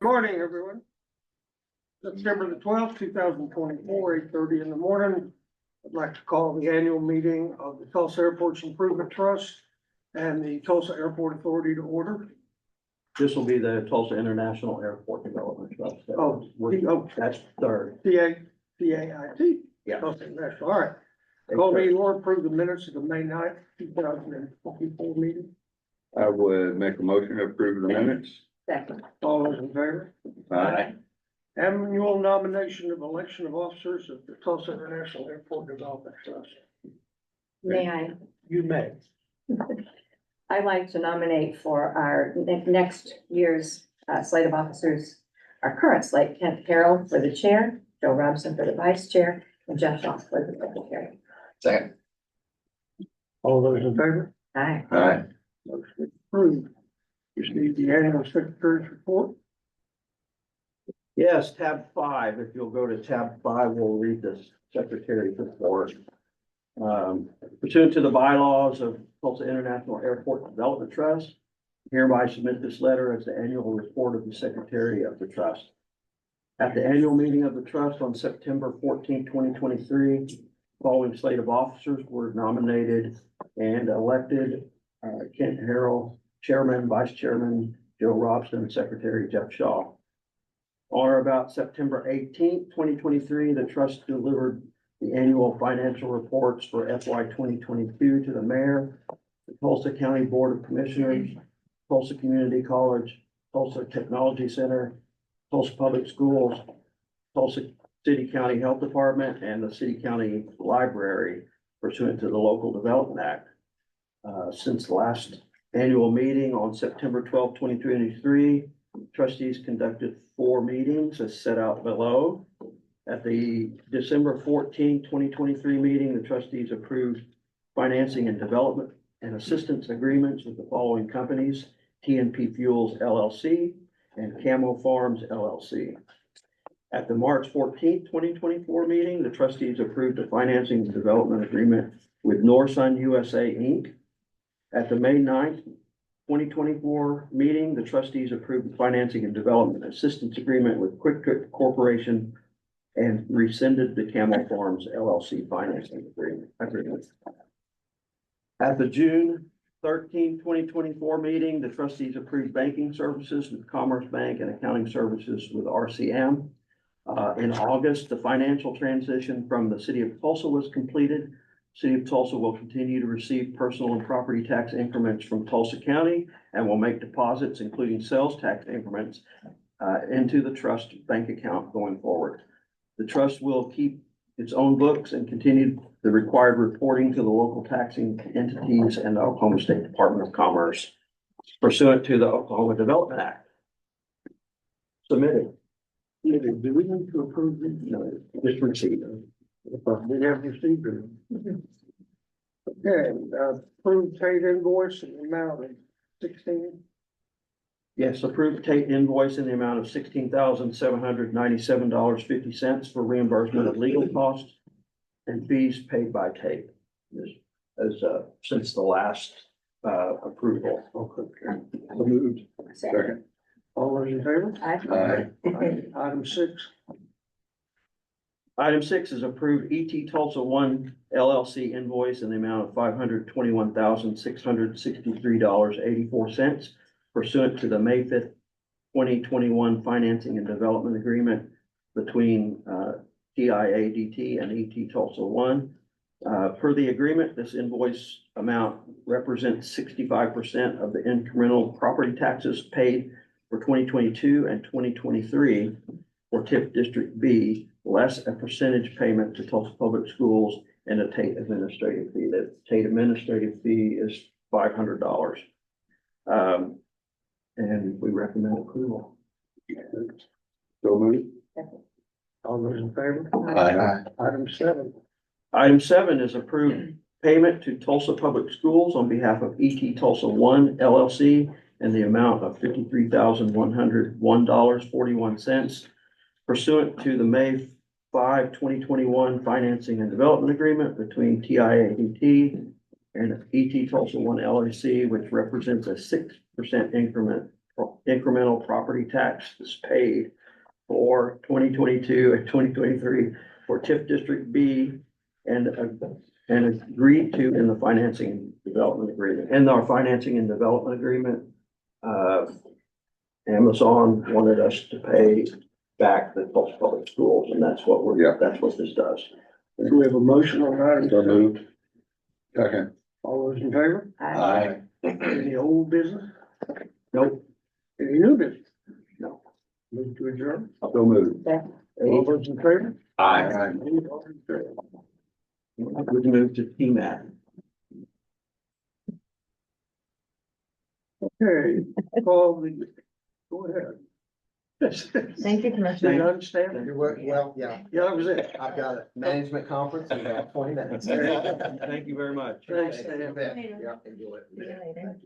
Morning, everyone. September the 12th, 2024, 8:30 in the morning. I'd like to call the annual meeting of the Tulsa Airports Improvement Trust and the Tulsa Airport Authority to order. This will be the Tulsa International Airport Development Trust. That's third. TAIT. Yeah. Tulsa International. All right. Call me or approve the minutes of the May 9th, 2024 meeting. I would make a motion to approve the minutes. Second. All those in favor? Aye. Annual nomination of election of officers of the Tulsa International Airport Development Trust. May I? You may. I'd like to nominate for our next year's slate of officers, our current slate, Kent Carroll for the chair, Joe Robson for the vice chair, and Jeff Shaw for the secretary. Second. All those in favor? Aye. Aye. Motion approved. Just need the annual secretary's report. Yes, tab 5. If you'll go to tab 5, we'll read this secretary's report. Pursuant to the bylaws of Tulsa International Airport Development Trust, hereby submit this letter as the annual report of the secretary of the trust. At the annual meeting of the trust on September 14, 2023, following slate of officers were nominated and elected. Kent Harrell, Chairman, Vice Chairman Joe Robson, Secretary Jeff Shaw. On or about September 18, 2023, the trust delivered the annual financial reports for FY 2022 to the mayor, the Tulsa County Board of Commissioners, Tulsa Community College, Tulsa Technology Center, Tulsa Public Schools, Tulsa City County Health Department, and the City County Library pursuant to the Local Development Act. Since the last annual meeting on September 12, 2023, trustees conducted 4 meetings as set out below. At the December 14, 2023 meeting, the trustees approved financing and development and assistance agreements with the following companies: TNP Fuels LLC and Camo Farms LLC. At the March 14, 2024 meeting, the trustees approved a financing and development agreement with Norsun USA Inc. At the May 9th, 2024 meeting, the trustees approved the financing and development assistance agreement with Quick Trip Corporation and rescinded the Camel Farms LLC financing agreement. At the June 13, 2024 meeting, the trustees approved banking services with Commerce Bank and accounting services with RCM. In August, the financial transition from the city of Tulsa was completed. City of Tulsa will continue to receive personal and property tax increments from Tulsa County and will make deposits, including sales tax increments, into the trust bank account going forward. The trust will keep its own books and continue the required reporting to the local taxing entities and the Oklahoma State Department of Commerce pursuant to the Oklahoma Development Act. Submitted. Do we need to approve these? No, just received. We have received it. Okay, approved TAIT invoice in the amount of 16. Yes, approved TAIT invoice in the amount of $16,797.50 for reimbursement of legal costs and fees paid by TAIT. Since the last approval. Okay. So moved. Second. All those in favor? Aye. Item 6. Item 6 is approved ET Tulsa One LLC invoice in the amount of $521,663.84 pursuant to the May 5th, 2021 financing and development agreement between TIADT and ET Tulsa One. Per the agreement, this invoice amount represents 65% of the incremental property taxes paid for 2022 and 2023 for TIF District B, less a percentage payment to Tulsa Public Schools and a TAIT administrative fee. The TAIT administrative fee is $500. And we recommend approval. So moved. All those in favor? Aye. Item 7. Item 7 is approved payment to Tulsa Public Schools on behalf of ET Tulsa One LLC in the amount of $53,101.41 pursuant to the May 5, 2021 financing and development agreement between TIADT and ET Tulsa One LLC, which represents a 6% increment incremental property tax is paid for 2022 and 2023 for TIF District B and agreed to in the financing and development agreement. In our financing and development agreement, Amazon wanted us to pay back the Tulsa Public Schools, and that's what that's what this does. Do we have a motion on that? So moved. Second. All those in favor? Aye. Any old business? Nope. Any new business? No. Move to adjourn. So moved. All those in favor? Aye. Any opposed? We move to TMAT. Okay, call the, go ahead. Thank you, Did Commissioner. you understand? Well, yeah, Yeah, that was it. I've got a management conference in about 20 minutes. Thank you very much. Thanks, You Dan. bet. Yeah, enjoy it. See you later.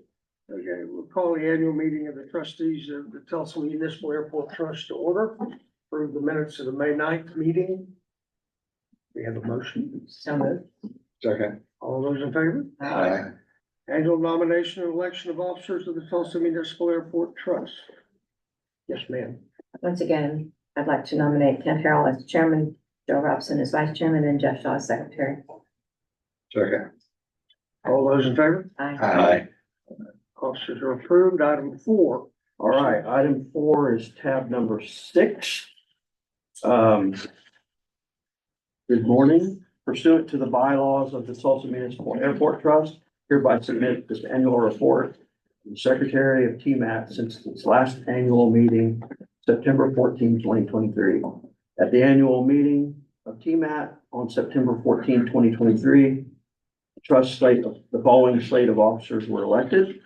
Okay, we'll call the annual meeting of the trustees of the Tulsa Municipal Airport Trust to order. Approve the minutes of the May 9th meeting. We have a motion. So moved. Second. All those in favor? Aye. Annual nomination and election of officers of the Tulsa Municipal Airport Trust. Yes, ma'am. Once again, I'd like to nominate Ken Harrell as chairman, Joe Robson as vice chairman, and Jeff Shaw as secretary. Second. All those in favor? Aye. Officers are approved. Item 4. All right, item 4 is tab number 6. Good morning. Pursuant to the bylaws of the Tulsa Municipal Airport Trust, hereby submit this annual report to the Secretary of TMAT since its last annual meeting, September 14, 2023. At the annual meeting of TMAT on September 14, 2023, the following slate of officers were elected.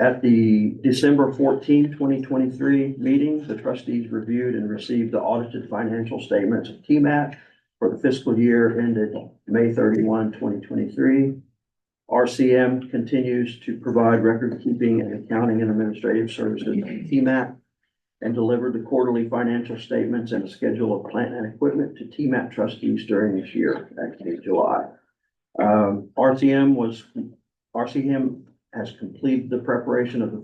At the December 14, 2023 meeting, the trustees reviewed and received the audited financial statements of TMAT for the fiscal year ended May 31, 2023. RCM continues to provide record keeping and accounting and administrative services to TMAT and delivered the quarterly financial statements and a schedule of plant and equipment to TMAT trustees during this year, actually July. RCM has completed the preparation of the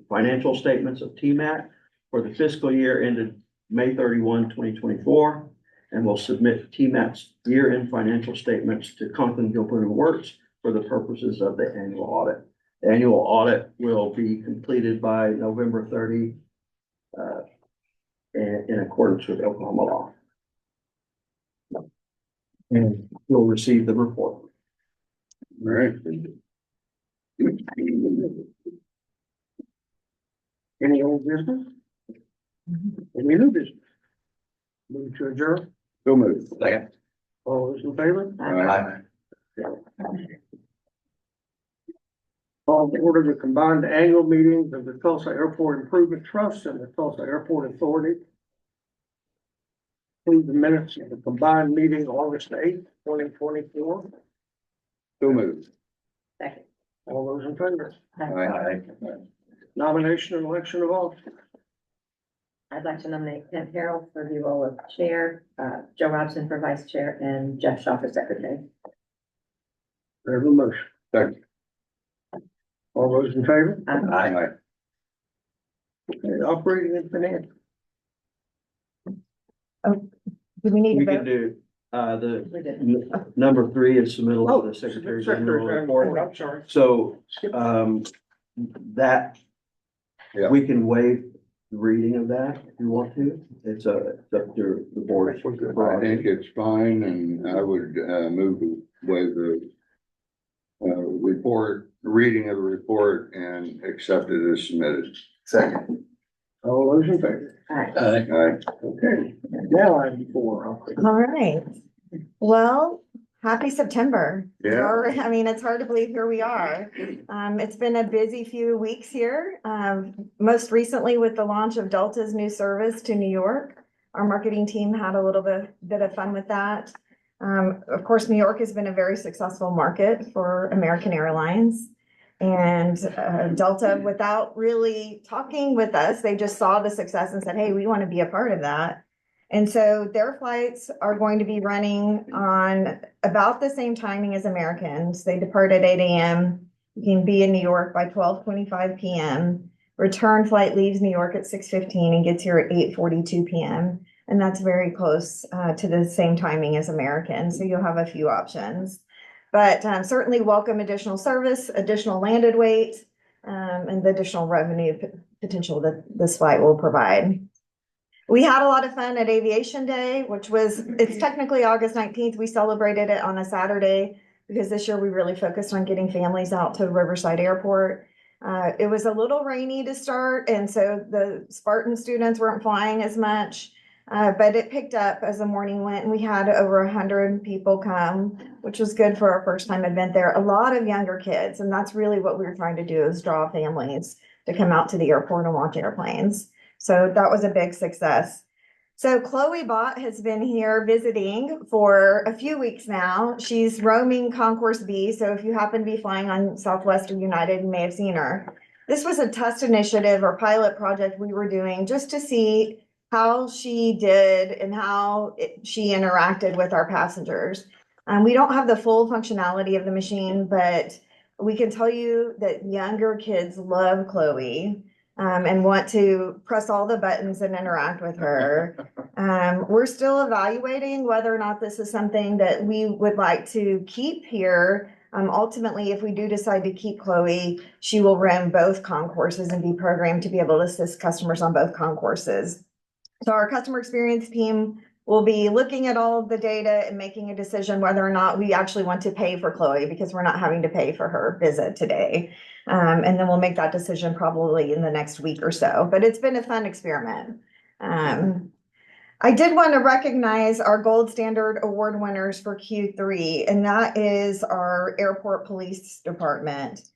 financial statements of TMAT for the fiscal year ended May 31, 2024, and will submit TMAT's year-end financial statements to Conklin Gilpin Works for the purposes of the annual audit. The annual audit will be completed by November 30, in accordance with Oklahoma law. And you'll receive the report. All right. Any old business? Any new business? Move to adjourn. So moved. Second. All those in favor? Aye. Call to order the combined annual meetings of the Tulsa Airport Improvement Trust and the Tulsa Airport Authority. Approve the minutes of the combined meeting August 8th, 2024. So moved. Second. All those in favor? Aye. Nomination and election of officers. I'd like to nominate Ken Harrell for the role of chair, Joe Robson for vice chair, and Jeff Shaw for secretary. There's a motion. Second. All those in favor? Aye. Okay, operating and finance. Do we need We to can vote? do, We did. number 3 is submittal Oh, of the secretary's Secretary, annual report. I'm sorry. So, that, Yeah. we can waive the reading of that if you want to. It's up to the board. I think it's fine, and I would, move with the reading of the report and accept it as submitted. Second. All those in favor? Aye. Aye. Okay, now item 4. All right. Well, happy September. Yeah. I mean, it's hard to believe here we are. It's been a busy few weeks here. Most recently with the launch of Delta's new service to New York. Our marketing team had a little bit of fun with that. Of course, New York has been a very successful market for American Airlines. And Delta, without really talking with us, they just saw the success and said, hey, we want to be a part of that. And so their flights are going to be running on about the same timing as Americans. They depart at 8 a.m. You can be in New York by 12:25 p.m. Return flight leaves New York at 6:15 and gets here at 8:42 p.m. And that's very close to the same timing as American. So you'll have a few options. But certainly welcome additional service, additional landed weight, and the additional revenue potential that this flight will provide. We had a lot of fun at Aviation Day, which was, it's technically August 19th. We celebrated it on a Saturday because this year we really focused on getting families out to Riverside Airport. It was a little rainy to start, and so the Spartan students weren't flying as much. But it picked up as the morning went, and we had over 100 people come, which was good for our first time event there. A lot of younger kids, and that's really what we were trying to do, is draw families to come out to the airport and watch airplanes. So that was a big success. So Chloe Bott has been here visiting for a few weeks now. She's roaming Concourse B. So if you happen to be flying on Southwest or United, you may have seen her. This was a test initiative or pilot project we were doing just to see how she did and how she interacted with our passengers. We don't have the full functionality of the machine, but we can tell you that younger kids love Chloe. And want to press all the buttons and interact with her. We're still evaluating whether or not this is something that we would like to keep here. Ultimately, if we do decide to keep Chloe, she will run both concourses and be programmed to be able to assist customers on both concourses. So our customer experience team will be looking at all of the data and making a decision whether or not we actually want to pay for Chloe, because we're not having to pay for her visit today. And then we'll make that decision probably in the next week or so, but it's been a fun experiment. I did want to recognize our Gold Standard Award winners for Q3, and that is our Airport Police Department.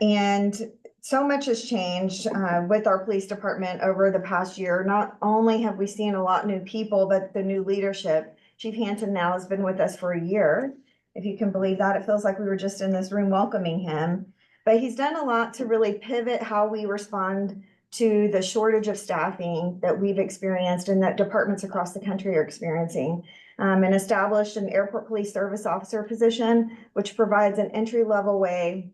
And so much has changed with our police department over the past year. Not only have we seen a lot new people, but the new leadership. Chief Hansen now has been with us for a year. If you can believe that, it feels like we were just in this room welcoming him. But he's done a lot to really pivot how we respond to the shortage of staffing that we've experienced and that departments across the country are experiencing, and established an airport police service officer position, which provides an entry-level way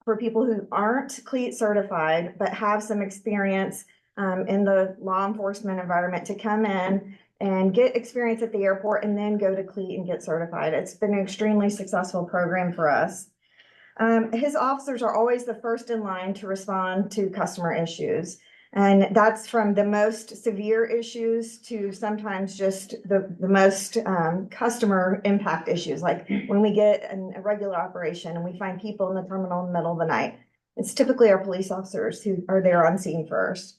for people who aren't CLEAT certified, but have some experience in the law enforcement environment to come in and get experience at the airport and then go to CLEAT and get certified. It's been an extremely successful program for us. His officers are always the first in line to respond to customer issues. And that's from the most severe issues to sometimes just the most customer impact issues. Like when we get a regular operation and we find people in the terminal in the middle of the night, it's typically our police officers who are there on scene first.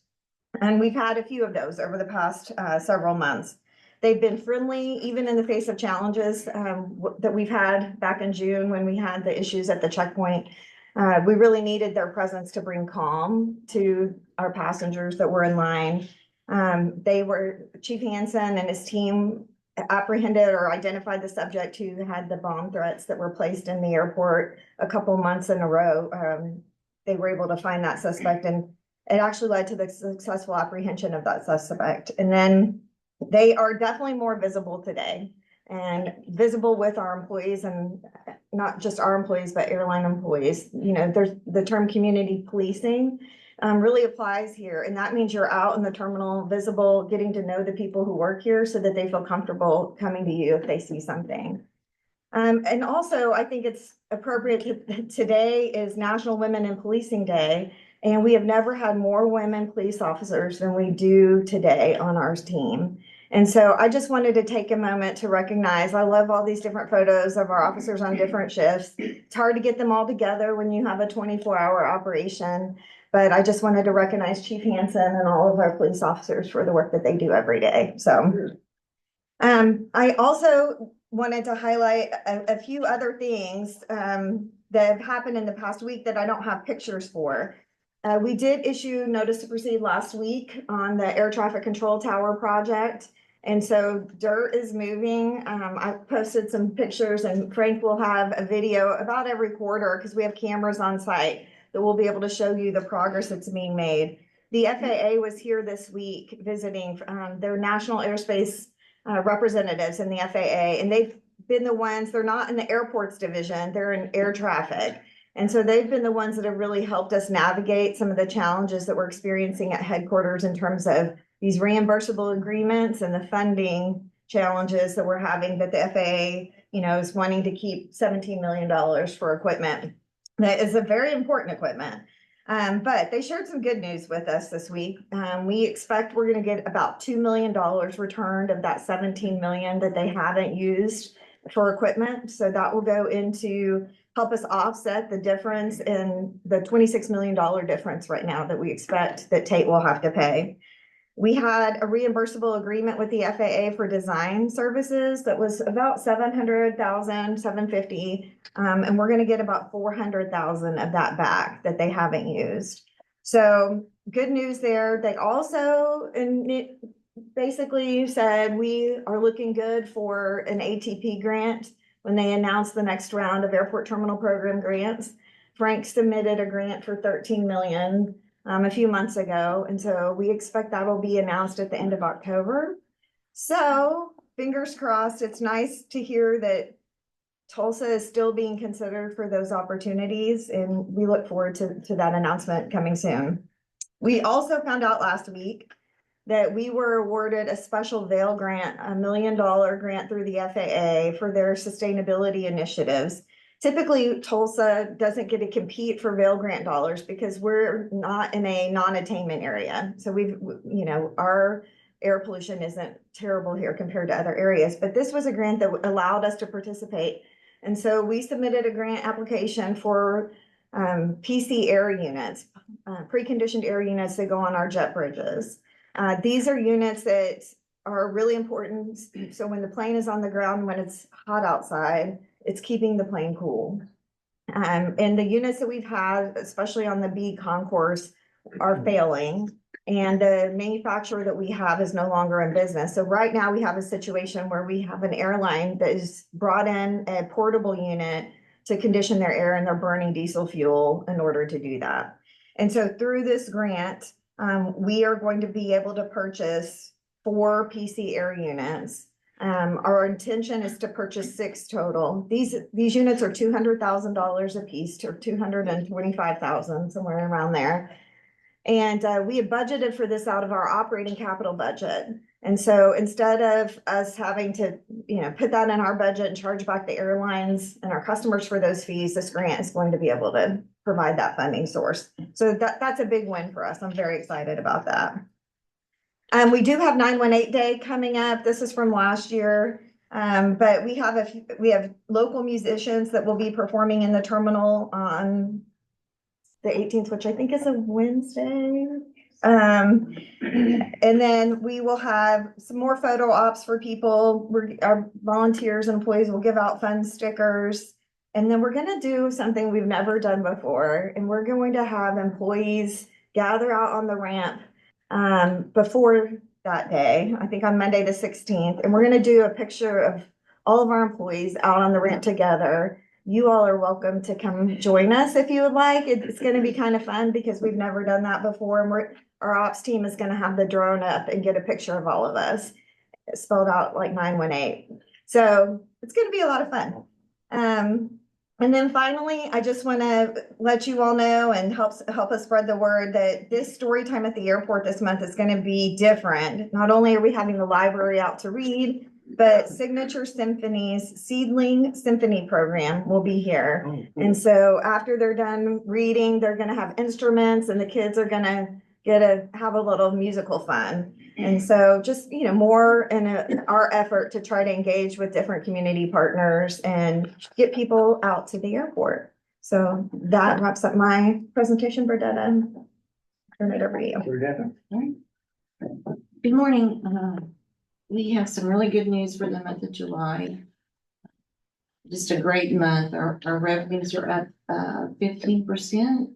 And we've had a few of those over the past several months. They've been friendly, even in the face of challenges that we've had back in June when we had the issues at the checkpoint. We really needed their presence to bring calm to our passengers that were in line. Chief Hansen and his team apprehended or identified the subject who had the bomb threats that were placed in the airport a couple months in a row. They were able to find that suspect, and it actually led to the successful apprehension of that suspect. And then they are definitely more visible today and visible with our employees, and not just our employees, but airline employees. You know, there's the term community policing really applies here. And that means you're out in the terminal, visible, getting to know the people who work here so that they feel comfortable coming to you if they see something. And also, I think it's appropriate today is National Women in Policing Day. And we have never had more women police officers than we do today on our team. And so I just wanted to take a moment to recognize, I love all these different photos of our officers on different shifts. It's hard to get them all together when you have a 24-hour operation, but I just wanted to recognize Chief Hansen and all of our police officers for the work that they do every day. So I also wanted to highlight a few other things that have happened in the past week that I don't have pictures for. We did issue notice to proceed last week on the air traffic control tower project. And so dirt is moving. I've posted some pictures, and Frank will have a video about every quarter because we have cameras on site that will be able to show you the progress that's being made. The FAA was here this week visiting their national airspace representatives in the FAA, and they've been the ones, they're not in the airports division, they're in air traffic. And so they've been the ones that have really helped us navigate some of the challenges that we're experiencing at headquarters in terms of these reimbursable agreements and the funding challenges that we're having, that the FAA, is wanting to keep $17 million for equipment. That is a very important equipment. But they shared some good news with us this week. We expect we're going to get about $2 million returned of that 17 million that they haven't used for equipment. So that will go into help us offset the difference in the $26 million difference right now that we expect that TAIT will have to pay. We had a reimbursable agreement with the FAA for design services that was about 700,000, 750. And we're going to get about 400,000 of that back that they haven't used. So good news there. They also basically said we are looking good for an ATP grant when they announced the next round of airport terminal program grants. Frank submitted a grant for 13 million a few months ago. And so we expect that will be announced at the end of October. So fingers crossed. It's nice to hear that Tulsa is still being considered for those opportunities. And we look forward to that announcement coming soon. We also found out last week that we were awarded a special Vail grant, $1 million grant through the FAA for their sustainability initiatives. Typically, Tulsa doesn't get to compete for Vail grant dollars because we're not in a non-attainment area. So our air pollution isn't terrible here compared to other areas, but this was a grant that allowed us to participate. And so we submitted a grant application for PC air units, preconditioned air units that go on our jet bridges. These are units that are really important. So when the plane is on the ground, when it's hot outside, it's keeping the plane cool. And the units that we've had, especially on the B concourse, are failing. And the manufacturer that we have is no longer in business. So right now we have a situation where we have an airline that has brought in a portable unit to condition their air, and they're burning diesel fuel in order to do that. And so through this grant, we are going to be able to purchase 4 PC air units. Our intention is to purchase 6 total. These units are $200,000 a piece, or $225,000, somewhere around there. And we had budgeted for this out of our operating capital budget. And so instead of us having to, put that in our budget and charge back the airlines and our customers for those fees, this grant is going to be able to provide that funding source. So that's a big win for us. I'm very excited about that. We do have 918 Day coming up. This is from last year. But we have local musicians that will be performing in the terminal on the 18th, which I think is a Wednesday. And then we will have some more photo ops for people. Our volunteers and employees will give out fun stickers. And then we're going to do something we've never done before. And we're going to have employees gather out on the ramp before that day, I think on Monday the 16th. And we're going to do a picture of all of our employees out on the ramp together. You all are welcome to come join us if you would like. It's going to be kind of fun because we've never done that before. And our ops team is going to have the drone up and get a picture of all of us. It's spelled out like 918. So it's going to be a lot of fun. And then finally, I just want to let you all know and help us spread the word that this story time at the airport this month is going to be different. Not only are we having the library out to read, but Signature Symphony's Seedling Symphony program will be here. And so after they're done reading, they're going to have instruments and the kids are going to have a little musical fun. And so just, more in our effort to try to engage with different community partners and get people out to the airport. So that wraps up my presentation, Bernadette. Turn it over to you. Good morning. We have some really good news for the month of July. Just a great month. Our revenues are up 15%.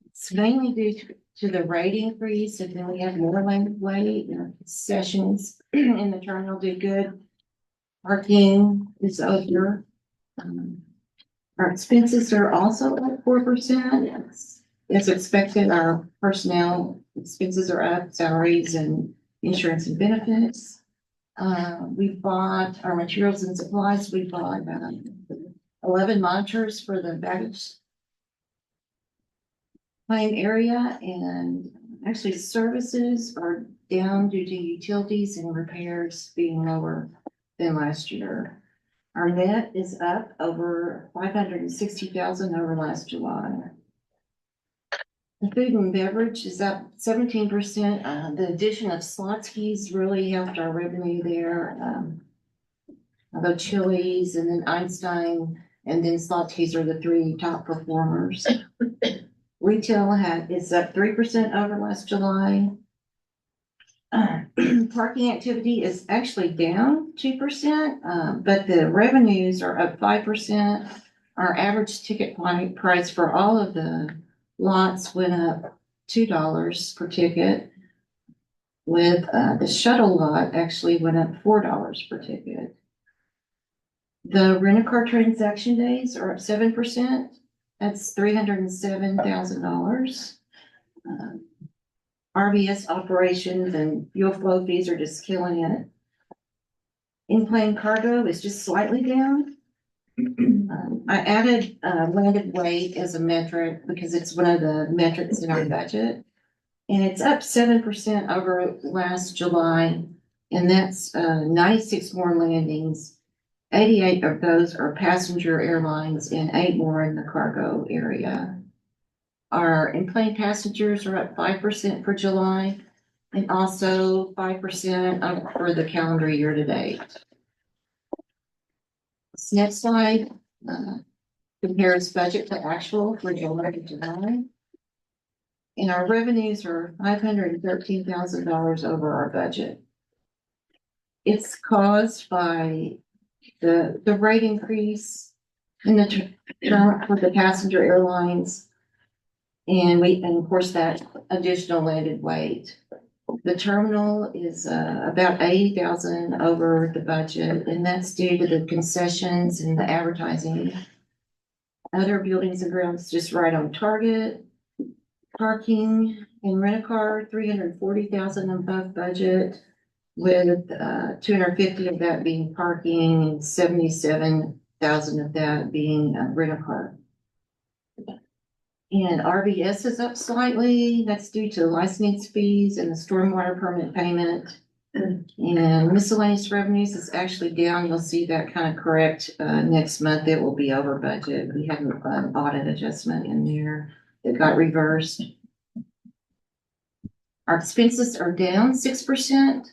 It's mainly due to the rate increase, and then we have more land weight sessions in the terminal did good. Parking is over. Our expenses are also up 4%. As expected, our personnel expenses are up, salaries and insurance and benefits. We bought our materials and supplies. We bought 11 monitors for the baggage claim area, and actually services are down due to utilities and repairs being lower than last year. Our net is up over 560,000 over last July. The food and beverage is up 17%. The addition of Slotsky's really helped our revenue there. Although Chili's and then Einstein and then Slotsky's are the three top performers. Retail is up 3% over last July. Parking activity is actually down 2%, but the revenues are up 5%. Our average ticket price for all of the lots went up $2 per ticket. With the shuttle lot actually went up $4 per ticket. The rent-a-car transaction days are up 7%. That's $307,000. RVS operations and fuel flow fees are just killing it. In-plane cargo is just slightly down. I added landed weight as a metric because it's one of the metrics in our budget. And it's up 7% over last July, and that's 96 more landings. 88 of those are passenger airlines and 8 more in the cargo area. Our in-plane passengers are up 5% for July and also 5% up for the calendar year to date. This next slide compares budget to actual for July to July. And our revenues are $513,000 over our budget. It's caused by the rate increase in the term for the passenger airlines. And of course that additional landed weight. The terminal is about 80,000 over the budget, and that's due to the concessions and the advertising. Other buildings and grounds just right on target. Parking and rent-a-car, 340,000 above budget, with 250 of that being parking and 77,000 of that being rent-a-car. And RVS is up slightly. That's due to licensing fees and the stormwater permit payment. And miscellaneous revenues is actually down. You'll see that kind of correct next month. It will be over budget. We had an audit adjustment in there that got reversed. Our expenses are down 6%,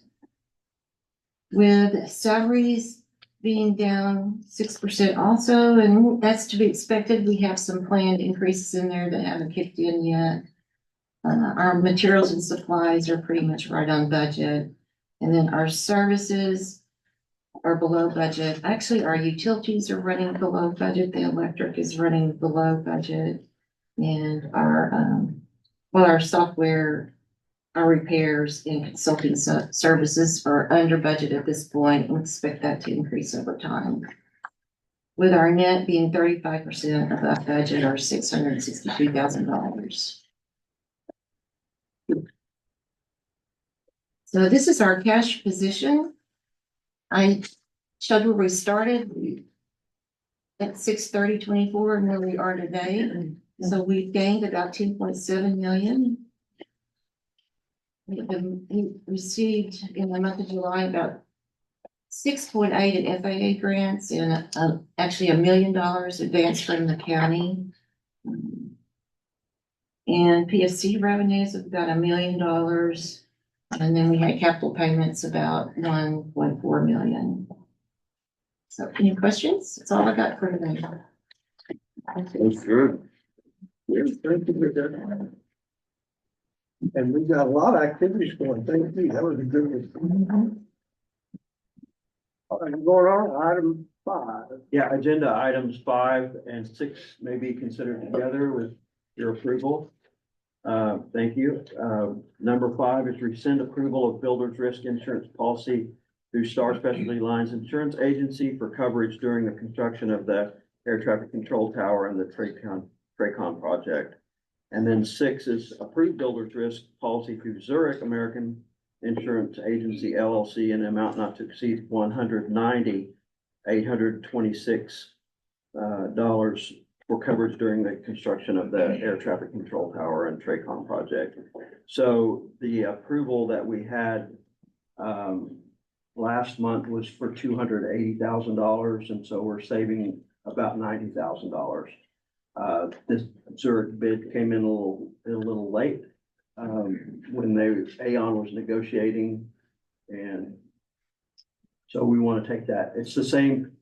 with salaries being down 6% also, and that's to be expected. We have some planned increases in there that haven't kicked in yet. Our materials and supplies are pretty much right on budget. And then our services are below budget. Actually, our utilities are running below budget. The electric is running below budget. And our software, our repairs and consulting services are under budget at this point. We expect that to increase over time. With our net being 35% above budget, or $662,000. So this is our cash position. I showed where we started at 6/30/24 and where we are today. So we've gained about 2.7 million. We received in the month of July about 6.8 in FAA grants and actually $1 million advanced from the county. And PSC revenues of about $1 million. And then we had capital payments about 1.4 million. So any questions? That's all I got for today. That's good. Yes, thank you for that. And we've got a lot of activities going. Thank you. That was a good one. All right, going on, item 5. Yeah, agenda items 5 and 6 may be considered together with your approval. Thank you. Number 5 is rescind approval of builder's risk insurance policy through Star Specialty Lines Insurance Agency for coverage during the construction of the air traffic control tower and the Tracon project. And then 6 is approved builder's risk policy through Zurich American Insurance Agency LLC in an amount not to exceed $190,826.20 for coverage during the construction of the air traffic control tower and TRACON project. So the approval that we had last month was for $280,000, and so we're saving about $90,000. This Zurich bid came in a little late when Aon was negotiating, and so we want to take that. It's the same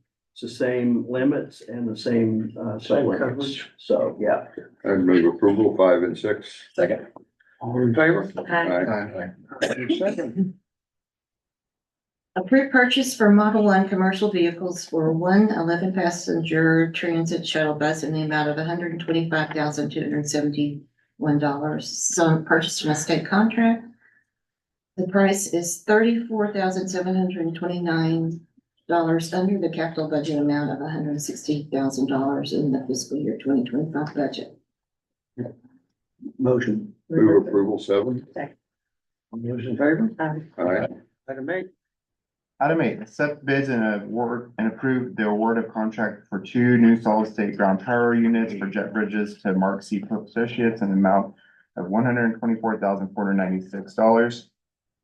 limits and the same sub-limits. coverage. So, yeah. I'd move approval 5 and 6. Second. All in favor? Aye. Second. Approved purchase for Model 1 commercial vehicles for one 11-passenger transit shuttle bus in the amount of $125,271. So purchased from a state contract. The price is $34,729 under the capital budget amount of $160,000 in the fiscal year 2025 budget. Motion. Move approval 7. All those in favor? Aye. Aye. Item 8. Item 8, accept bids and award and approve the award of contract for 2 new solid state ground power units for jet bridges to Mark C. Pope Associates in the amount of $124,496.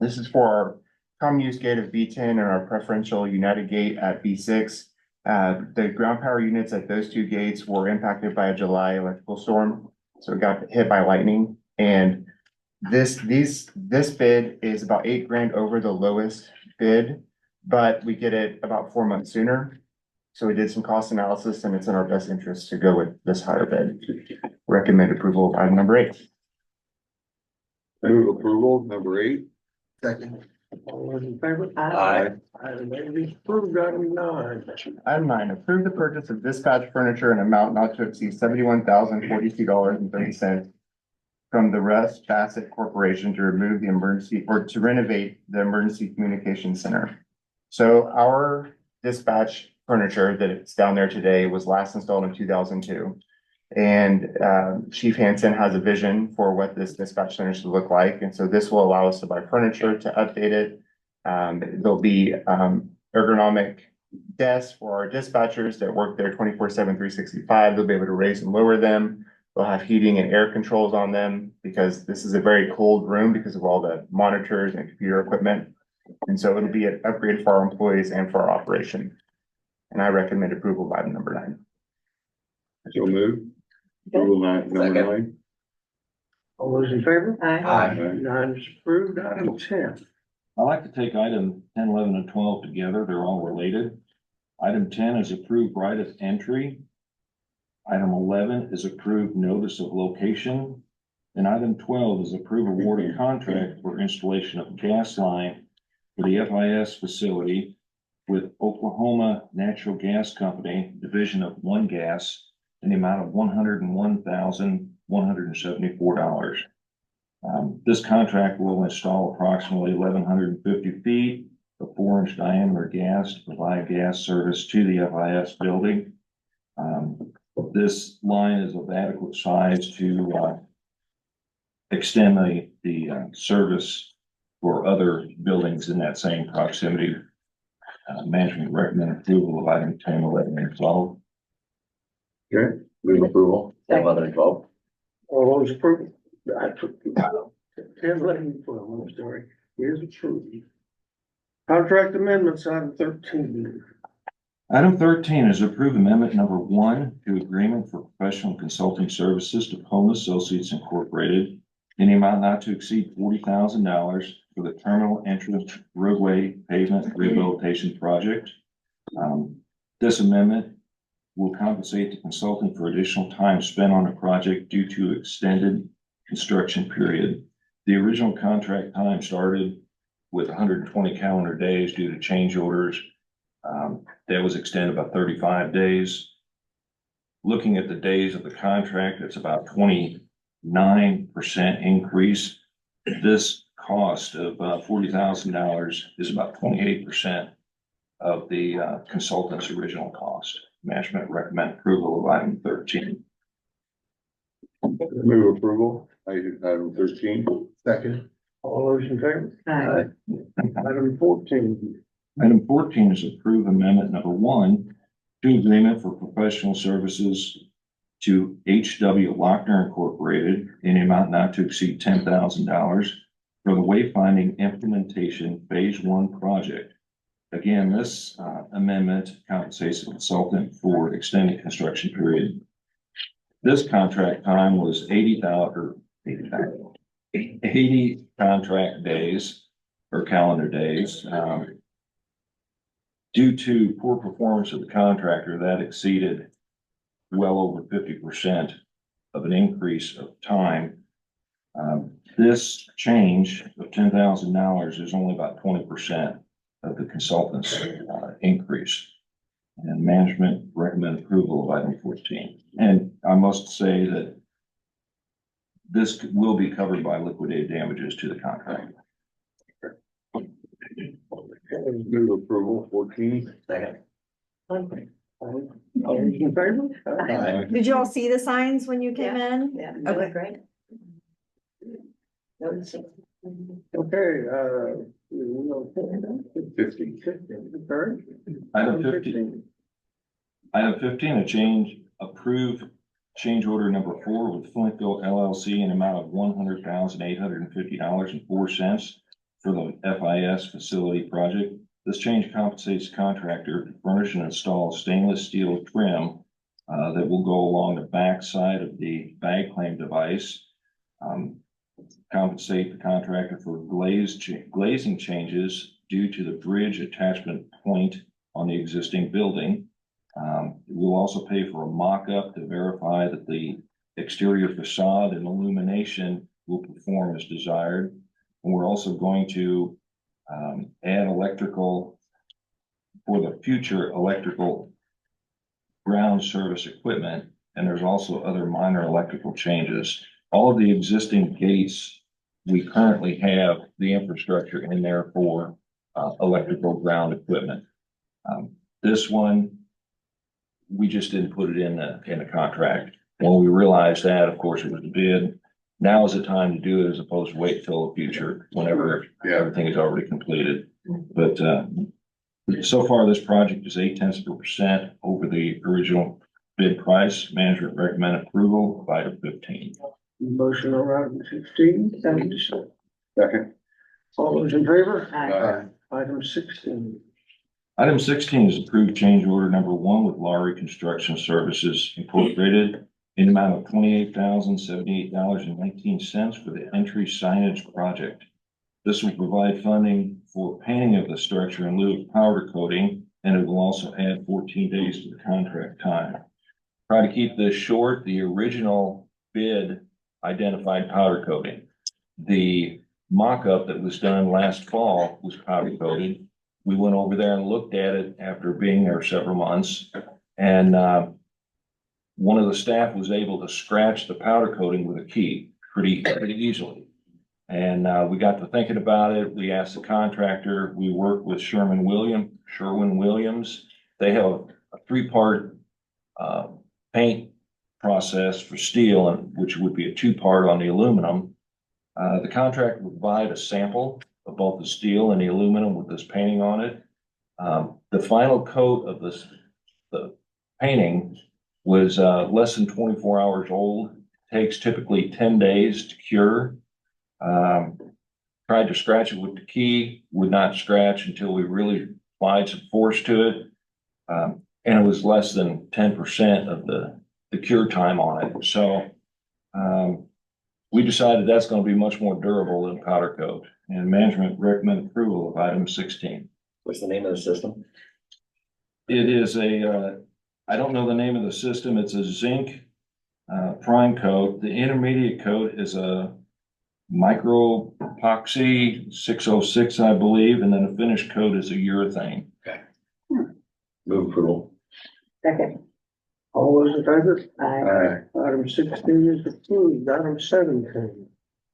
This is for our common use gate of B10 and our preferential United Gate at B6. The ground power units at those 2 gates were impacted by a July electrical storm, so it got hit by lightning. And this bid is about $8,000 over the lowest bid, but we get it about 4 months sooner. So we did some cost analysis, and it's in our best interest to go with this higher bid. Recommend approval of item number 8. Move approval number 8. Second. All those in favor? Aye. Item 8 is approved. Item 9. Item 9, approve the purchase of dispatch furniture in amount not to exceed $71,042.30 from the Russ Bassett Corporation to remove the emergency or to renovate the emergency communication center. So our dispatch furniture that it's down there today was last installed in 2002. And Chief Hansen has a vision for what this dispatch center should look like. And so this will allow us to buy furniture to update it. There'll be ergonomic desks for our dispatchers that work there 24/7, 365. They'll be able to raise and lower them. They'll have heating and air controls on them because this is a very cold room because of all the monitors and computer equipment. And so it'll be an upgrade for our employees and for our operation. And I recommend approval of item number 9. So move. Approval number Second. 9. All those in favor? Aye. Aye. 9 is approved. Item 10. I like to take item 10, 11, and 12 together. They're all related. Item 10 is approved right of entry. Item 11 is approved notice of location. And item 12 is approved award of contract for installation of gas line for the FIS facility with Oklahoma Natural Gas Company, Division of One Gas, in the amount of $101,174. This contract will install approximately 1,150 feet of 4-inch diameter gas to provide gas service to the FIS building. This line is of adequate size to extend the service for other buildings in that same proximity. Management recommend approval of item 10, 11, and 12. Okay, move approval. 10, 11, and 12. All those approved? 10, 11, 12, I'm sorry, is approved. Contract amendments, item 13. Item 13 is approved amendment number 1 to agreement for professional consulting services to Home Associates Incorporated in the amount not to exceed $40,000 for the terminal entrance roadway pavement rehabilitation project. This amendment will compensate the consultant for additional time spent on the project due to extended construction period. The original contract time started with 120 calendar days due to change orders. That was extended by 35 days. Looking at the days of the contract, it's about 29% increase. This cost of $40,000 is about 28% of the consultant's original cost. Management recommend approval of item 13. Move approval. Item 13. Second. All those in favor? Aye. Item 14. Item 14 is approve amendment number 1 to agreement for professional services to H.W. Lochner Incorporated in an amount not to exceed $10,000 for the wayfinding implementation Phase 1 project. Again, this amendment compensates the consultant for extended construction period. This contract time was 80 contract days or calendar days. Due to poor performance of the contractor, that exceeded well over 50% of an increase of time. This change of $10,000 is only about 20% of the consultant's increase. And management recommend approval of item 14. And I must say that this will be covered by liquidated damages to the contract. Move approval 14. Second. All those in favor? Aye. Did you all see the signs when you came in? Yeah, Okay. really great. Okay, 15. Third. Item 15. Item 15, approve change order number 4 with Flintville LLC in amount of $100,850.04 for the FIS facility project. This change compensates the contractor to furnish and install stainless steel trim that will go along the back side of the bag claim device. Compensate the contractor for glazing changes due to the bridge attachment point on the existing building. We'll also pay for a mock-up to verify that the exterior facade and illumination will perform as desired. And we're also going to add electrical for the future electrical ground service equipment. And there's also other minor electrical changes. All of the existing gates, we currently have the infrastructure in there for electrical ground equipment. This one, we just didn't put it in the contract. When we realized that, of course, it was a bid. Now is the time to do it as opposed to wait till the future, whenever everything is already completed. But so far, this project is 0.8% over the original bid price. Management recommend approval of item 15. Motion on item 16. Second. All those in favor? Aye. Item 16. Item 16 is approved change order number 1 with Lowry Construction Services Incorporated in the amount of $28,078.19 for the entry signage project. This will provide funding for painting of the structure in lieu of powder coating, and it will also add 14 days to the contract time. Try to keep this short. The original bid identified powder coating. The mock-up that was done last fall was powder coated. We went over there and looked at it after being there several months, and one of the staff was able to scratch the powder coating with a key pretty easily. And we got to thinking about it. We asked the contractor. We worked with Sherwin Williams. They have a 3-part paint process for steel, and which would be a 2-part on the aluminum. The contractor would provide a sample of both the steel and the aluminum with this painting on it. The final coat of the painting was less than 24 hours old. It takes typically 10 days to cure. Tried to scratch it with the key, would not scratch until we really applied some force to it. And it was less than 10% of the cure time on it. So we decided that's going to be much more durable than powder coat, and management recommend approval of item 16. What's the name of the system? It is I don't know the name of the system. It's a zinc prime coat. The intermediate coat is a micro epoxy 606, I believe, and then the finish coat is a urethane. Move approval. Second. All those in favor? Aye. Item 16 is approved. Item 17.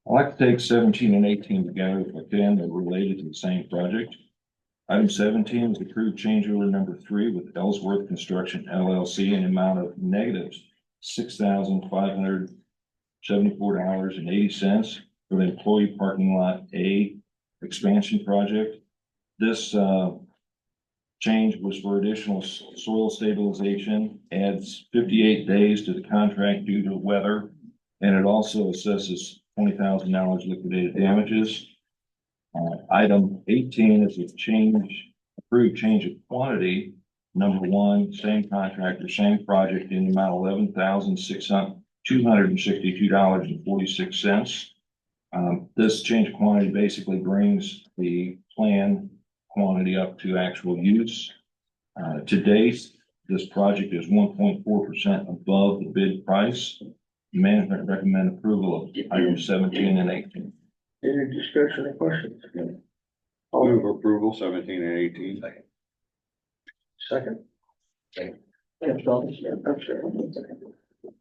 I'd like to take 17 and 18 together if I can. They're related to the same project. Item 17 is approved change order number 3 with Ellsworth Construction LLC in an amount of negative $6,574.80 for the employee parking lot A expansion project. This change was for additional soil stabilization, adds 58 days to the contract due to weather. And it also assesses $20,000 liquidated damages. Item 18 is a approved change of quantity. Number one, same contractor, same project in the amount of $11,262.46. This change of quantity basically brings the plan quantity up to actual use. To date, this project is 1.4% above the bid price. Management recommend approval of items 17 and 18. Any discussion or questions? Move approval 17 and 18. Second? Second. Yes, I'll just- I'm sorry.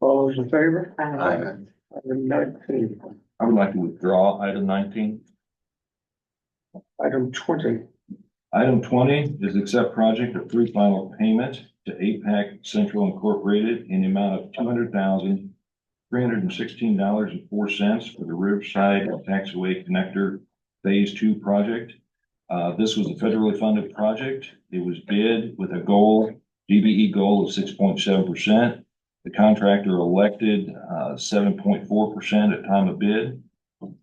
All those in favor? Aye. Item 19. I would like to withdraw item 19. Item 20. Item 20 is accept project approved final payment to APAC Central Incorporated in the amount of $200,316.04 for the Riverside Taxiway Connector Phase 2 project. This was a federally funded project. It was bid with a DBE goal of 6.7%. The contractor elected 7.4% at time of bid.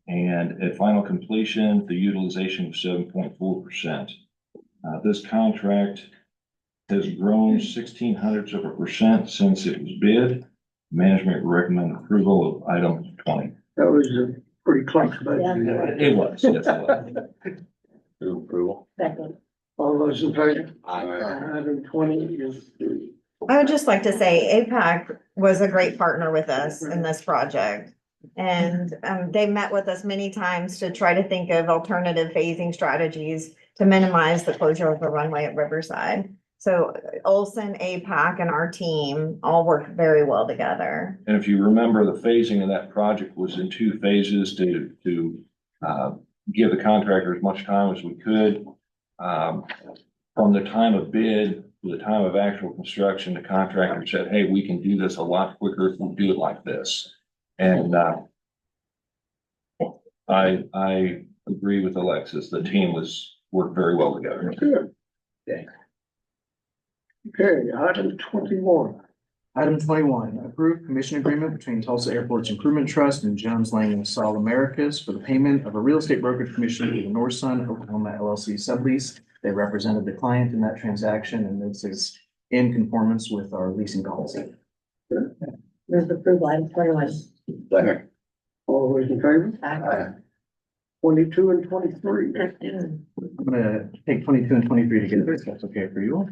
And at final completion, the utilization was 7.4%. This contract has grown 0.16% since it was bid. Management recommend approval of item 20. That was a pretty close budget. It was, yes, it was. Move approval. Second. All those in favor? Aye. Item 20 is approved. I would just like to say APAC was a great partner with us in this project. And they met with us many times to try to think of alternative phasing strategies to minimize the closure of the runway at Riverside. So Olson, APAC, and our team all worked very well together. And if you remember, the phasing of that project was in 2 phases to give the contractor as much time as we could. From the time of bid to the time of actual construction, the contractor said, hey, we can do this a lot quicker if we do it like this. And I agree with Alexis. The team worked very well together. Good. Okay. Okay, item 21. Item 21, approved commission agreement between Tulsa Airports Improvement Trust and Jones Lang LaSalle Americas for the payment of a real estate brokerage commission to the North Sun Oklahoma LLC sublease. They represented the client in that transaction, and this is in conformance with our leasing policy. Move approval, item 21. Second. All those in favor? Aye. 22 and 23. I'm gonna take 22 and 23 together, if that's okay for you all.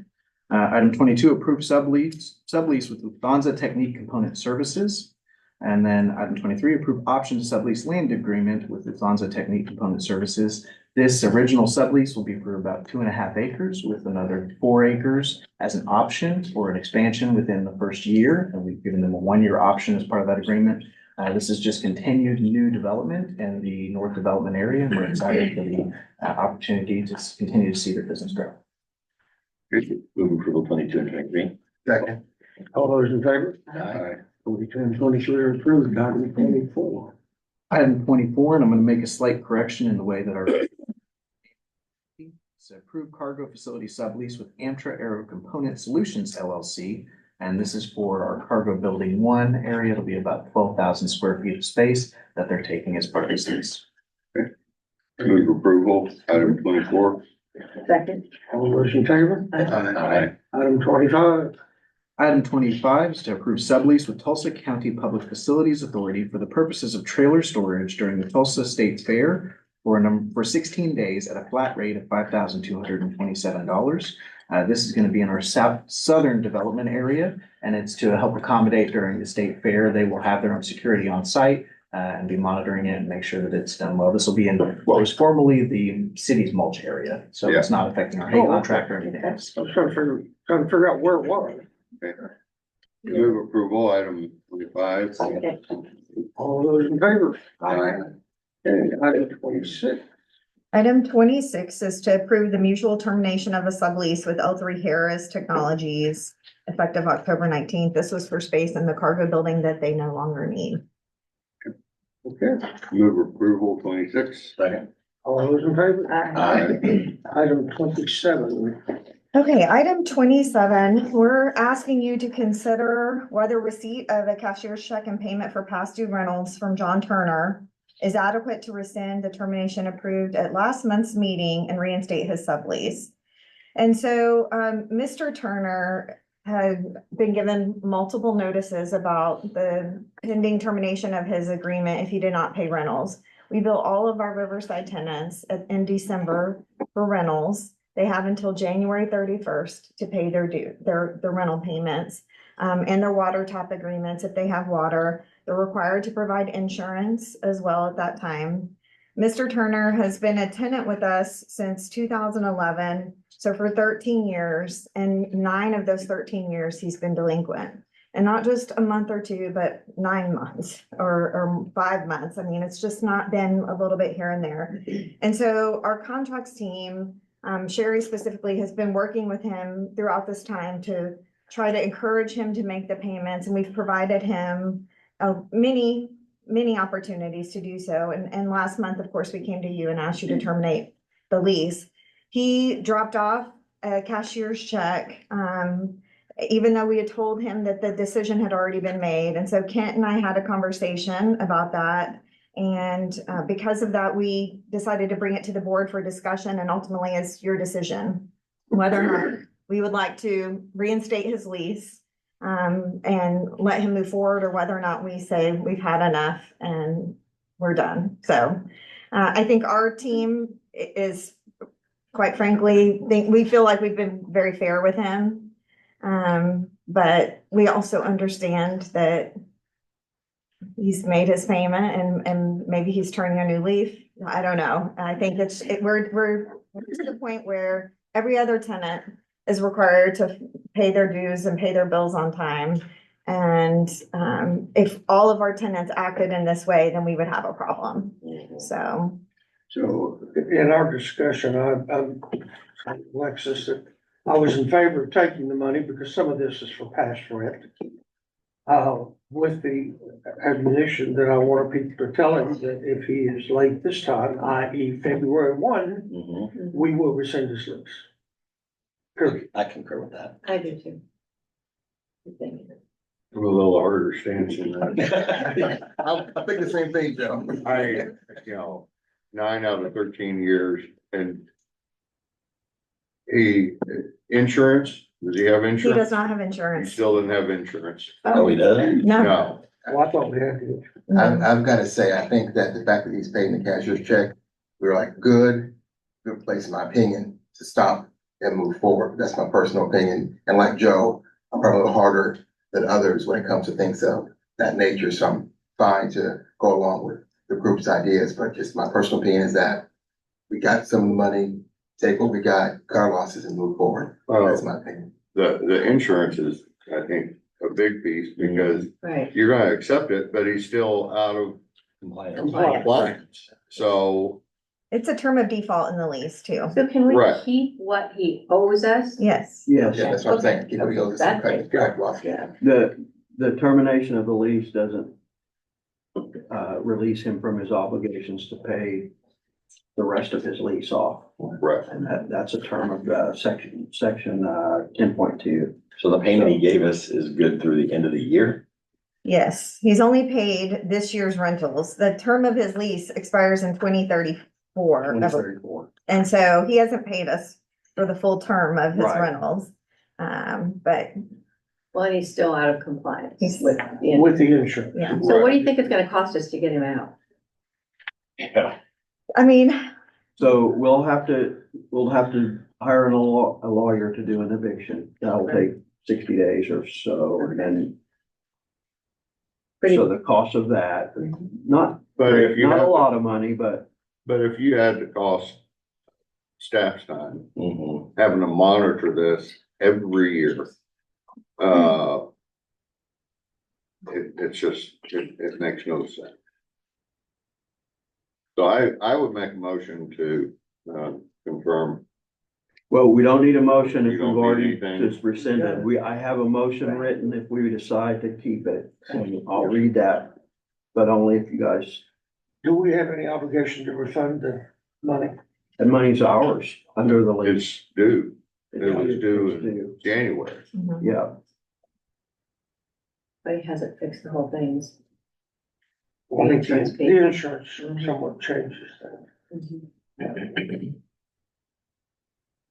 Item 22, approved sublease with Lufthansa Technique Component Services. And then item 23, approved option to sublease land agreement with Lufthansa Technique Component Services. This original sublease will be for about 2.5 acres with another 4 acres as an option for an expansion within the first year. And we've given them a 1-year option as part of that agreement. This is just continued new development in the North Development area. And we're excited for the opportunity to continue to see their business grow. Move approval 22 and 23. Second. All those in favor? Aye. 22 and 23 are approved. Item 24. Item 24, and I'm going to make a slight correction in the way that our it's approved cargo facility sublease with Amtra Aero Component Solutions LLC. And this is for our cargo building 1 area. It'll be about 12,000 square feet of space that they're taking as part of this lease. Move approval, item 24. Second. All those in favor? Aye. Item 25. Item 25 is to approve sublease with Tulsa County Public Facilities Authority for the purposes of trailer storage during the Tulsa State Fair for 16 days at a flat rate of $5,227. This is going to be in our southern development area, and it's to help accommodate during the state fair. They will have their own security on site and be monitoring it and make sure that it's done well. This will be in what was formerly the city's mulch area, so it's not affecting our hay contract or anything else. I was trying to figure out where it was. Move approval, item 25. Second. All those in favor? Aye. Okay, item 26. Item 26 is to approve the mutual termination of a sublease with L3 Harris Technologies effective October 19th. This was for space in the cargo building that they no longer need. Okay, Move approval 26. Second. all those in favor? Aye. Item 27. Okay, item 27, we're asking you to consider whether receipt of a cashier's check and payment for past due rentals from John Turner is adequate to rescind the termination approved at last month's meeting and reinstate his sublease. And so, Mr. Turner had been given multiple notices about the pending termination of his agreement if he did not pay rentals. We bill all of our Riverside tenants in December for rentals. They have until January 31st to pay their rental payments, and their water top agreements. If they have water, they're required to provide insurance as well at that time. Mr. Turner has been a tenant with us since 2011, so for 13 years, and 9 of those 13 years, he's been delinquent. And not just a month or two, but 9 months or 5 months. I mean, it's just not been a little bit here and there. And so our contracts team, Sherry specifically, has been working with him throughout this time to try to encourage him to make the payments, and we've provided him many opportunities to do so. And last month, of course, we came to you and asked you to terminate the lease. He dropped off a cashier's check, even though we had told him that the decision had already been made. And so Kent and I had a conversation about that. And because of that, we decided to bring it to the board for discussion, and ultimately it's your decision whether or not we would like to reinstate his lease and let him move forward, or whether or not we say we've had enough and we're done. So I think our team is, quite frankly, we feel like we've been very fair with him. But we also understand that he's made his payment and maybe he's turning a new leaf. I don't know. I think we're to the point where every other tenant is required to pay their dues and pay their bills on time. And if all of our tenants acted in this way, then we would have a problem. So in our discussion, I'm Alexis, that I was in favor of taking the money because some of this is for past rent. With the admonition that I want people to tell him that if he is late this time, i.e. February 1, we will rescind his lease. Period. I concur with that. I do too. Thank you. I'm a little harder stance than that. I think the same thing, Joe. You know, 9 out of 13 years, and insurance, does he have he insurance? does not have He insurance. still doesn't have insurance. Oh, he doesn't? No. No, Well, I thought we had to. I've got to say, I think that the fact that he's paying the cashier's check, we're like, good place, in my opinion, to stop and move forward. That's my personal opinion. And like Joe, I'm probably a little harder than others when it comes to things of that nature. So I'm fine to go along with the group's ideas, but just my personal opinion is that we got some money, take what we got, cut our losses and move forward. That's my opinion. the insurance is, I think, a big piece because Right. you're gonna accept it, but he's still out of compliance. So, It's a term of default in the lease too. So can we Right. keep what he owes us? Yes. Yes, Yeah, that's what I'm saying. Okay. Keep it goes, That's cut our losses. Yeah. the termination of the lease doesn't release him from his obligations to pay the rest of his lease off. right, And that's a term of section 10.2. So the payment he gave us is good through the end of the year? Yes, he's only paid this year's rentals. The term of his lease expires in 2034. 2034. And so he hasn't paid us for the full term of his Right. rentals. But Well, and he's still out of compliance He's- with, With the insurance. yeah, So what do you think it's gonna cost us to get him out? Yeah. I mean, So we'll have to hire a lawyer to do an eviction. That'll take 60 days or so, and then Pretty- so the cost of that, not, but if you not a have, lot of money, but but if you had to cost staff's time, Mhm. having to monitor this every year. It's just, it makes no sense. So I would make a motion to, confirm. well, we don't need a motion if You we've don't need already anything? just rescinded. I have a motion written if we decide to keep it. And I'll read that, but only if you guys, Do we have any obligation to refund the money? the money's ours under the lease. It's due. It was due in January. Mhm. Yeah, But he hasn't fixed the whole things. Well, the insurance the fee. insurance somewhat changes things.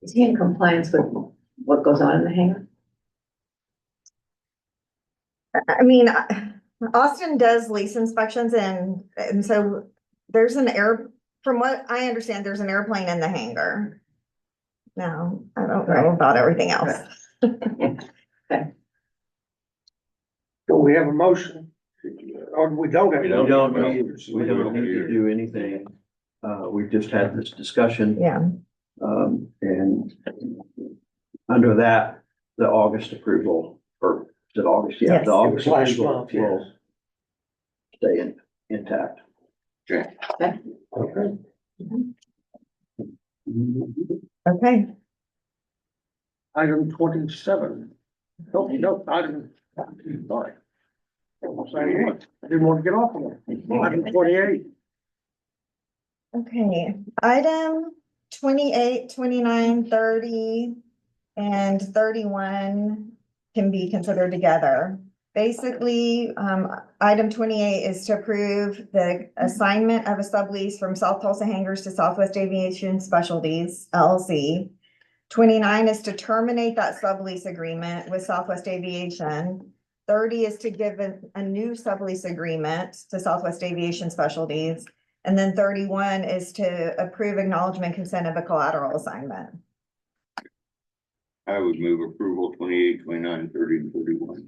Is he in compliance with what goes on in the hangar? I mean, Austin does lease inspections and so there's from what I understand, there's an airplane in the hangar. Now, I don't know about everything else. So we have a motion, or we don't have. We we don't need to do anything. We've just had this discussion. Yeah, And under that, the August approval, or is it August? Yeah, Yes. the August It was last approval month, will stay intact. Okay. okay. Item 27. No, item, sorry. I didn't want to get off of it. Item 28. Okay, item 28, 29, 30, and 31 can be considered together. Basically, item 28 is to approve the assignment of a sublease from South Tulsa Hangars to Southwest Aviation Specialties LLC. 29 is to terminate that sublease agreement with Southwest Aviation. 30 is to give a new sublease agreement to Southwest Aviation Specialties. And then 31 is to approve acknowledgement consent of a collateral assignment. I would move approval 28, 29, 30, and 31.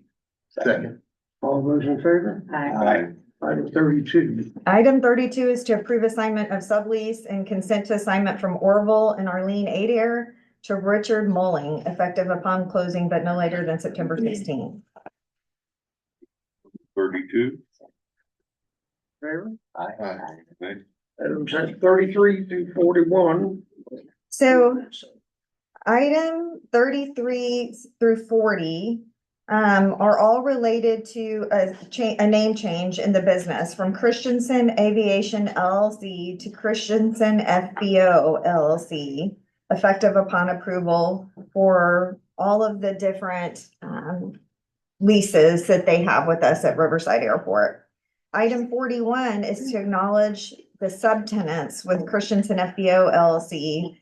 Second. All those in favor? Aye. Item 32. Item 32 is to approve assignment of sublease and consent to assignment from Orville and Arlene Adair to Richard Mulling, effective upon closing, but no later than September 16th. 32. Favor? Aye. Items 33 to 41. So item 33 through 40 are all related to a name change in the business from Christensen Aviation LLC to Christensen FBO LLC, effective upon approval for all of the different leases that they have with us at Riverside Airport. Item 41 is to acknowledge the subtenants with Christensen FBO LLC,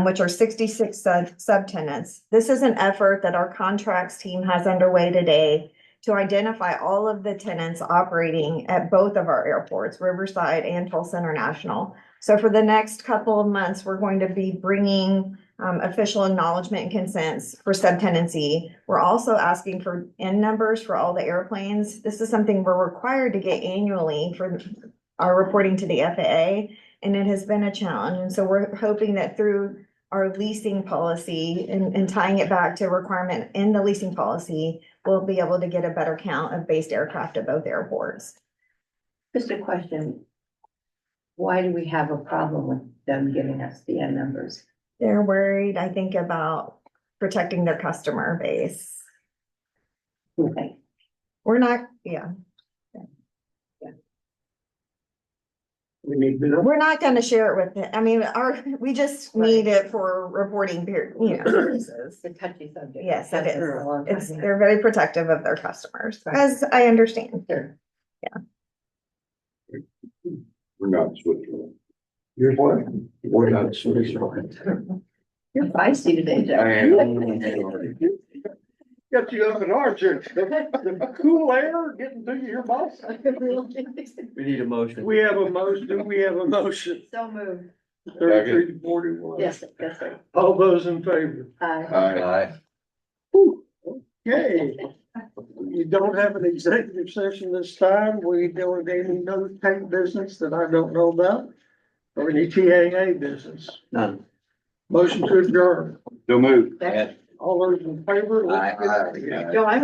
which are 66 subtenants. This is an effort that our contracts team has underway today to identify all of the tenants operating at both of our airports, Riverside and Tulsa International. So for the next couple of months, we're going to be bringing official acknowledgement and consents for subtenancy. We're also asking for N numbers for all the airplanes. This is something we're required to get annually for our reporting to the FAA, and it has been a challenge. And so we're hoping that through our leasing policy and tying it back to a requirement in the leasing policy, we'll be able to get a better count of based aircraft at both airports. Just a question. Why do we have a problem with them giving us the N numbers? They're worried, I think, about protecting their customer base. Okay. We're not, yeah, We need to know. we're not gonna share it with it. I mean, we just need it for reporting period, purposes. It's a touchy subject. Yes, it Has been for a long is. time. They're very protective of their customers, Right. as I understand. Sure. We're not switching. Here's what? We're not Switzerland. You're feisty today, Jeff. I am. Got you up in arms here. The cool air getting to your boss. We need a motion. We have a motion. Do we have a motion? So moved. 33 to 41. Yes, that's right. All those in favor? Aye. Okay. You don't have an executive session this time. We don't have any no TAIT business that I don't know about or any TAA business. None. Motion to adjourn. So move. Second. All those in favor? Aye. Let's get out of here. Joe, I went